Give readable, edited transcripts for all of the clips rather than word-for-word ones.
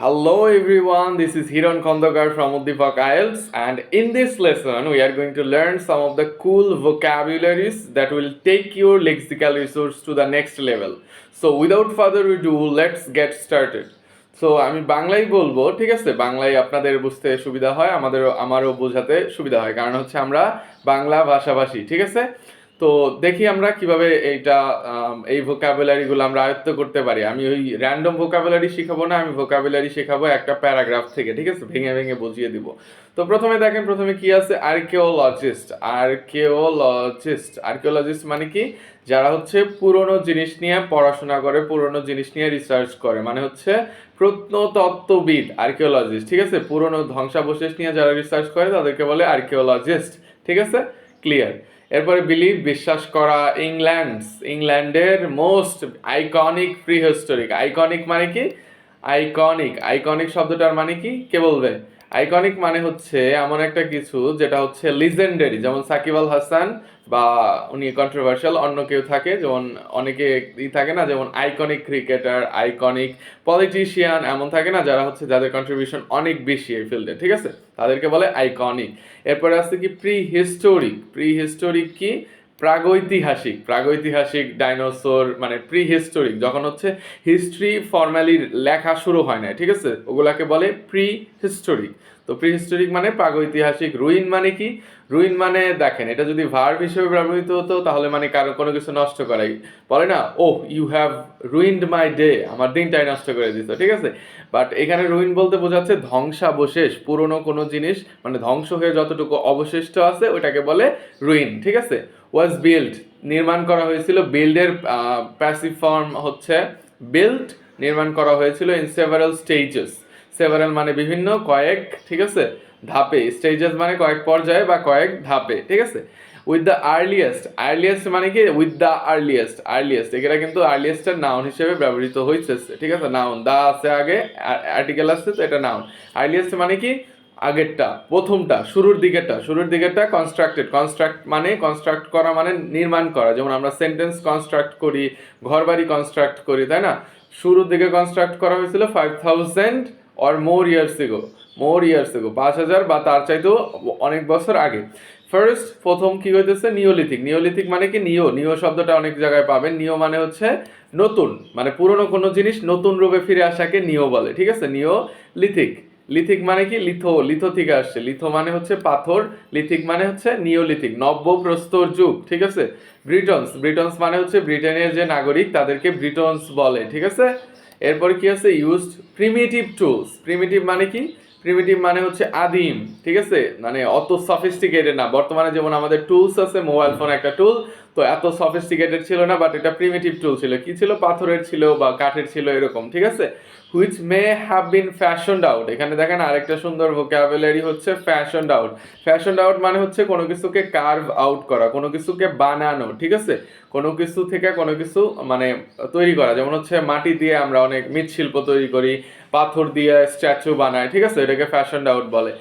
Hello everyone, this is Hiran Khandakar from Uddipak IELTS, and in this lesson we are going to learn some of the cool vocabularies that will take your lexical resource to the next level. So without further ado, let's get started. So আমি বাংলাই বলবো, ঠিক আছে? বাংলায় আপনাদের বুঝতে সুবিধা হয়, আমারও বোঝাতে সুবিধা হয়, কারণ হচ্ছে আমরা বাংলা ভাষাভাষী, ঠিক আছে? তো দেখি আমরা কিভাবে এই ভোকাবুলারিগুলো আমরা আয়ত্ত করতে পারি। আমি ওই র্যান্ডম ভোকাবুলারি শিখাবো না, আমি ভোকাবুলারি শেখাবো একটা প্যারাগ্রাফ থেকে, ঠিক আছে? ভেঙে ভেঙে বুঝিয়ে দিব। তো প্রথমে দেখেন, প্রথমে কি আছে? আর্কিওলজিস্ট। আর্কিওলজিস্ট মানে কি? যারা হচ্ছে পুরনো জিনিস নিয়ে পড়াশোনা করে, পুরনো জিনিস নিয়ে রিসার্চ করে, মানে হচ্ছে প্রত্নতত্ত্ববিদ, আর্কিওলজিস্ট, ঠিক আছে? পুরনো ধ্বংসাবশেষ নিয়ে যারা রিসার্চ করে তাদেরকে বলে আর্কিওলজিস্ট, ঠিক আছে? ক্লিয়ার। এরপরে বিলিভ, বিশ্বাস করা। ইংল্যান্ডের মোস্ট আইকনিক প্রিহিস্টোরিক। আইকনিক মানে কি? আইকনিক শব্দটার মানে কি? কে বলবে? আইকনিক মানে হচ্ছে এমন একটা কিছু যেটা হচ্ছে লিজেন্ডারি, যেমন সাকিব আল হাসান, বা উনি কন্ট্রোভার্সিয়াল, অন্য কেউ থাকে, যেমন অনেকে থাকে না, যেমন আইকনিক ক্রিকেটার, আইকনিক পলিটিশিয়ান, এমন থাকে না, যারা হচ্ছে যাদের কন্ট্রিবিউশন অনেক বেশি এই ফিল্ডে, ঠিক আছে? তাদেরকে বলে আইকনিক। এরপরে আছে কি? প্রিহিস্টোরিক কি? প্রাগৈতিহাসিক ডাইনোসর, মানে প্রিহিস্টোরিক, যখন হচ্ছে হিস্ট্রি ফর্মালি লেখা শুরু হয় না, ঠিক আছে? ওগুলাকে বলে প্রিহিস্টোরিক। তো প্রিহিস্টোরিক মানে প্রাগৈতিহাসিক। রুইন মানে কি? রুইন মানে দেখেন, এটা যদি ভার্ব হিসেবে ব্যবহৃত হতো তাহলে মানে কারো কোনো কিছু নষ্ট করাই, বলে না, oh you have ruined my day, আমার দিনটাই নষ্ট করে দিছো, ঠিক আছে? বাট এখানে রুইন বলতে বোঝাচ্ছে ধ্বংসাবশেষ, পুরনো কোনো জিনিস, মানে ধ্বংস হয়ে যতটুকু অবশিষ্ট আছে ওইটাকে বলে রুইন, ঠিক আছে? ওয়াজ বিল্ড, নির্মাণ করা হয়েছিল। বিল্ডের প্যাসিভ ফর্ম হচ্ছে বিল্ড, নির্মাণ করা হয়েছিল। ইন সেভারাল স্টেজেস, সেভারাল মানে বিভিন্ন, কয়েক, ঠিক আছে? ধাপে। স্টেজেস মানে কয়েক পর্যায়ে বা কয়েক ধাপে, ঠিক আছে? উইথ দ্য আর্লিয়েস্ট মানে কি? উইথ দ্য আর্লিয়েস্ট এটা কিন্তু আর্লিয়েস্টের নাউন হিসেবে ব্যবহৃত হয়েছে, ঠিক আছে? নাউন, দা আছে আগে, আর্টিকেল আছে, তো এটা নাউন। আর্লিয়েস্ট মানে কি? আগেরটা, প্রথমটা, শুরুর দিকেরটা। কনস্ট্রাক্ট মানে কনস্ট্রাক্ট করা, মানে নির্মাণ করা। যেমন আমরা সেন্টেন্স কনস্ট্রাক্ট করি, ঘরবাড়ি কনস্ট্রাক্ট করি, তাই না? শুরুর দিকে কনস্ট্রাক্ট করা হয়েছিল 5000 অর মোর ইয়ার্স এগো, 5000 বা তার চাইতেও অনেক বছর আগে। প্রথম কি হইতেছে? নিওলিথিক মানে কি? নিও শব্দটা অনেক জায়গায় পাবেন। নিও মানে হচ্ছে নতুন, মানে পুরনো কোনো জিনিস নতুন রূপে ফিরে আসাকে নিও বলে, ঠিক আছে? লিথিক মানে কি? লিথো থেকে আসছে। লিথো মানে হচ্ছে পাথর, লিথিক মানে হচ্ছে নিওলিথিক, নব্য প্রস্তর যুগ, ঠিক আছে? ব্রিটনস মানে হচ্ছে ব্রিটেনের যে নাগরিক তাদেরকে ব্রিটনস বলে, ঠিক আছে? এরপর কি আছে? Used primitive tools. প্রিমিটিভ মানে কি? প্রিমিটিভ মানে হচ্ছে আদিম, ঠিক আছে? মানে অত সফিস্টিকেটেড না। বর্তমানে যেমন আমাদের টুলস আছে, মোবাইল ফোন একটা টুল, তো এত সফিস্টিকেটেড ছিল না, বাট এটা প্রিমিটিভ টুল ছিল। কি ছিল? পাথরের ছিল বা কাঠের ছিল, এরকম, ঠিক আছে? Which may have been fashioned out. এখানে দেখেন আরেকটা সুন্দর ভোকাবুলারি হচ্ছে ফ্যাশনড আউট মানে হচ্ছে কোনো কিছুকে কার্ভ আউট করা, কোনো কিছুকে বানানো, ঠিক আছে? কোনো কিছু থেকে কোনো কিছু মানে তৈরি করা। যেমন হচ্ছে মাটি দিয়ে আমরা অনেক মৃৎশিল্প তৈরি করি, পাথর দিয়ে স্ট্যাচু বানায়, ঠিক আছে? এটাকে ফ্যাশনড আউট বলে।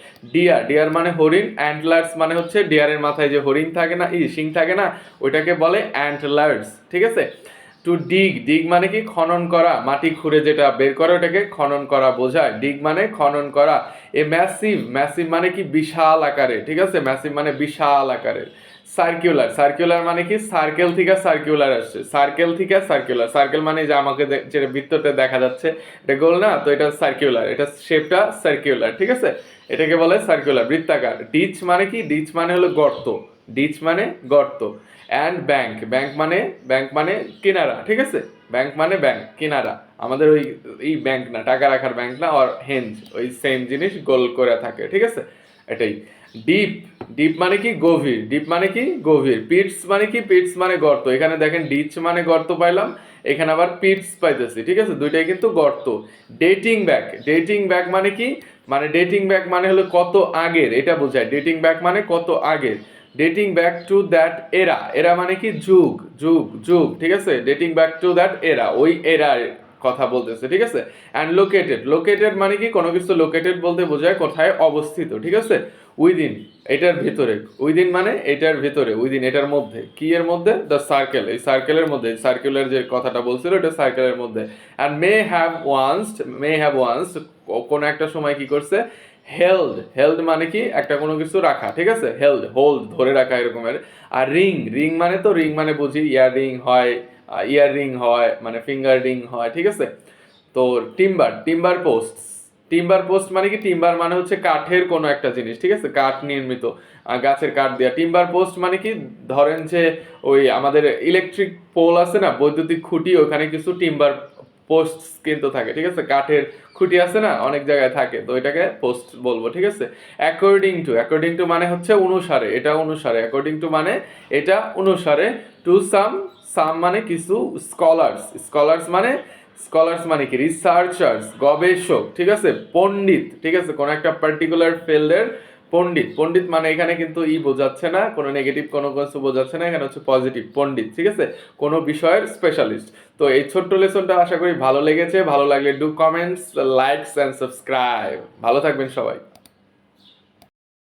ডিয়ার মানে হরিণ। অ্যান্টলার্স মানে হচ্ছে ডিয়ারের মাথায় যে হরিণ থাকে না, শিং থাকে না, ওইটাকে বলে অ্যান্টলার্স, ঠিক আছে? টু ডিগ মানে কি? খনন করা, মাটি খুঁড়ে যেটা বের করে ওটাকে খনন করা বোঝায়। ডিগ মানে খনন করা। ম্যাসিভ মানে কি? বিশাল আকারে, ঠিক আছে? ম্যাসিভ মানে বিশাল আকারের। সার্কুলার মানে কি? সার্কেল থেকে সার্কুলার আসছে, সার্কেল মানে যে আমাকে যেটা বৃত্তটা দেখা যাচ্ছে, এটা গোল না, তো এটা সার্কুলার, এটা শেপটা সার্কুলার, ঠিক আছে? এটাকে বলে সার্কুলার, বৃত্তাকার। ডিচ মানে কি? ডিচ মানে হলো গর্ত। অ্যান্ড ব্যাংক মানে কিনারা, ঠিক আছে? ব্যাংক কিনারা। আমাদের ওই এই ব্যাংক না, টাকা রাখার ব্যাংক না, আর হেঞ্জ, ওই সেম জিনিস, গোল করে থাকে, ঠিক আছে? এটাই। ডিপ মানে কি? গভীর। পিটস মানে কি? পিটস মানে গর্ত। এখানে দেখেন ডিচ মানে গর্ত পাইলাম, এখানে আবার পিটস পাইতেছি, ঠিক আছে? দুইটাই কিন্তু গর্ত। ডেটিং ব্যাক মানে কি? ডেটিং ব্যাক মানে হলো কত আগের, এটা বোঝায়। ডেটিং ব্যাক মানে কত আগের। ডেটিং ব্যাক টু দ্যাট এরা মানে কি? যুগ, ঠিক আছে? ডেটিং ব্যাক টু দ্যাট এরা, ওই এরা, কথা বলতেছে, ঠিক আছে। অ্যান্ড লোকেটেড, লোকেটেড মানে কি, কোনো কিছু লোকেটেড বলতে বোঝায় কোথায় অবস্থিত, ঠিক আছে। উইদিন, এটার ভিতরে, উইদিন মানে এটার ভিতরে, উইদিন এটার মধ্যে, কি এর মধ্যে, দ্য সার্কেল, এই সার্কেলের মধ্যে, সার্কেলের যে কথাটা বলছিল এটা সার্কেলের মধ্যে। অ্যান্ড মে হ্যাভ ওয়ান্স, কোনো একটা সময় কি করছে, হেল্ড, হেল্ড মানে কি একটা কোনো কিছু রাখা, ঠিক আছে, হেল্ড, হোল্ড ধরে রাখা এরকমের। আর রিং, রিং মানে তো, রিং মানে বুঝি ইয়ার রিং হয়, ইয়ার রিং হয় মানে ফিঙ্গার রিং হয়, ঠিক আছে। তো timber, timber post, timber post মানে কি, টিম্বার মানে হচ্ছে কাঠের কোনো একটা জিনিস, ঠিক আছে, কাঠ নির্মিত, গাছের কাঠ দেওয়া। টিম্বার পোস্ট মানে কি, ধরেন যে ওই আমাদের ইলেকট্রিক পোল আছে না, বৈদ্যুতিক খুঁটি, ওখানে কিছু টিম্বার পোস্ট কিন্তু থাকে, ঠিক আছে, কাঠের খুঁটি আছে না অনেক জায়গায় থাকে, তো এটাকে পোস্ট বলবো, ঠিক আছে। অ্যাকর্ডিং টু, অ্যাকর্ডিং টু মানে হচ্ছে অনুসারে, এটা অনুসারে, অ্যাকর্ডিং টু মানে এটা অনুসারে। টু সাম, সাম মানে কিছু, স্কলার্স, স্কলার্স মানে কি, রিসার্চার্স গবেষক, ঠিক আছে, পণ্ডিত, ঠিক আছে, কোন একটা পার্টিকুলার ফিল্ডের পণ্ডিত, পণ্ডিত মানে এখানে কিন্তু বোঝাচ্ছে না, কোনো নেগেটিভ কোনো কিছু বোঝাচ্ছে না, এখানে হচ্ছে পজিটিভ পণ্ডিত, ঠিক আছে, কোনো বিষয়ের স্পেশালিস্ট। তো এই ছোট্ট লেসনটা আশা করি ভালো লেগেছে, ভালো লাগলে do comments, likes and subscribe. ভালো থাকবেন সবাই।